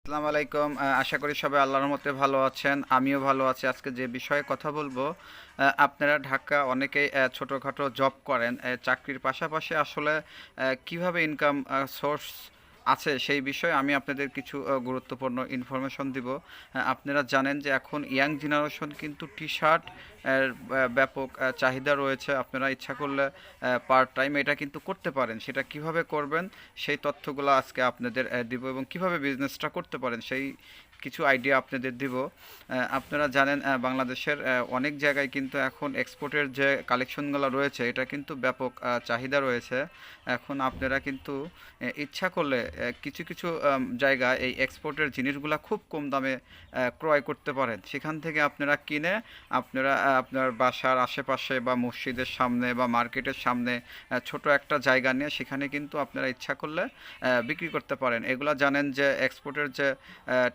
আসসালামু আলাইকুম। আশা করি সবাই আল্লাহর রহমতে ভালো আছেন। আমিও ভালো আছি। আজকে যে বিষয়ে কথা বলবো, আপনারা ঢাকা অনেকেই ছোটোখাটো জব করেন। চাকরির পাশাপাশি আসলে কিভাবে ইনকাম সোর্স আছে সেই বিষয়ে আমি আপনাদের কিছু গুরুত্বপূর্ণ ইনফরমেশন দিব। আপনারা জানেন যে এখন ইয়াং জেনারেশন কিন্তু টি শার্ট এর ব্যাপক চাহিদা রয়েছে। আপনারা ইচ্ছা করলে পার্ট টাইম এটা কিন্তু করতে পারেন। সেটা কিভাবে করবেন সেই তথ্যগুলো আজকে আপনাদের দিব এবং কিভাবে বিজনেসটা করতে পারেন সেই কিছু আইডিয়া আপনাদের দিব। আপনারা জানেন বাংলাদেশের অনেক জায়গায় কিন্তু এখন এক্সপোর্টের যে কালেকশনগুলো রয়েছে এটা কিন্তু ব্যাপক চাহিদা রয়েছে। এখন আপনারা কিন্তু ইচ্ছা করলে কিছু কিছু জায়গায় এই এক্সপোর্টের জিনিসগুলো খুব কম দামে ক্রয় করতে পারেন। সেখান থেকে আপনারা কিনে আপনারা আপনার বাসার আশেপাশে বা মসজিদের সামনে বা মার্কেটের সামনে ছোট একটা জায়গা নিয়ে সেখানে কিন্তু আপনারা ইচ্ছা করলে বিক্রি করতে পারেন। এগুলা জানেন যে এক্সপোর্টের যে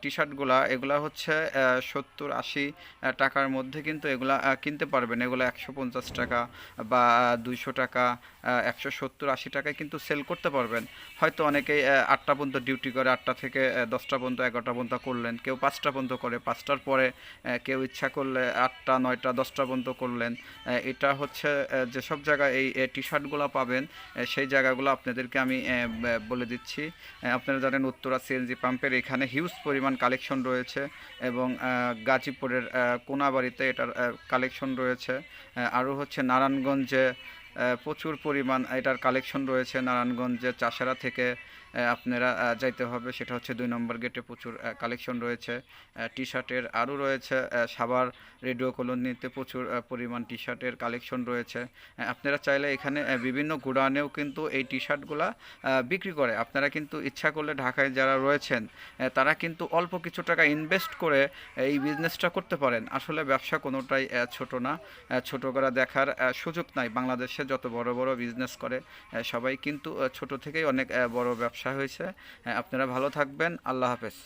টি শার্টগুলা এগুলা হচ্ছে 70-80 টাকার মধ্যে কিন্তু এগুলা কিনতে পারবেন। এগুলো 150 টাকা বা 200 টাকা, 170-80 টাকায় কিন্তু সেল করতে পারবেন। হয়তো অনেকেই 8টা পর্যন্ত ডিউটি করে, 8টা থেকে 10টা পর্যন্ত, 11টা পর্যন্ত করলেন, কেউ 5টা পর্যন্ত করে, 5টার পরে কেউ ইচ্ছা করলে 8টা, 9টা, 10টা পর্যন্ত করলেন। এটা হচ্ছে যেসব জায়গায় এই টি শার্টগুলো পাবেন সেই জায়গাগুলো আপনাদেরকে আমি বলে দিচ্ছি। আপনারা জানেন উত্তরা সিএনজি পাম্পের এখানে হিউজ পরিমাণ কালেকশন রয়েছে এবং গাজীপুরের কোনাবাড়িতে এটার কালেকশন রয়েছে। আরও হচ্ছে নারায়ণগঞ্জে প্রচুর পরিমাণ এটার কালেকশন রয়েছে। নারায়ণগঞ্জের চাষারা থেকে আপনারা যাইতে হবে, সেটা হচ্ছে 2 নম্বর গেটে প্রচুর কালেকশন রয়েছে টি শার্টের। আরও রয়েছে সাভার রেডিও কলোনিতে প্রচুর পরিমাণ টি শার্টের কালেকশন রয়েছে। আপনারা চাইলে এখানে বিভিন্ন গোডাউনেও কিন্তু এই টি শার্টগুলা বিক্রি করে। আপনারা কিন্তু ইচ্ছা করলে ঢাকায় যারা রয়েছেন তারা কিন্তু অল্প কিছু টাকা ইনভেস্ট করে এই বিজনেসটা করতে পারেন। আসলে ব্যবসা কোনোটাই ছোট না, ছোট করা দেখার সুযোগ নাই। বাংলাদেশে যত বড় বড় বিজনেস করে সবাই কিন্তু ছোট থেকেই অনেক বড় ব্যবসা হয়েছে। আপনারা ভালো থাকবেন। আল্লাহ হাফেজ।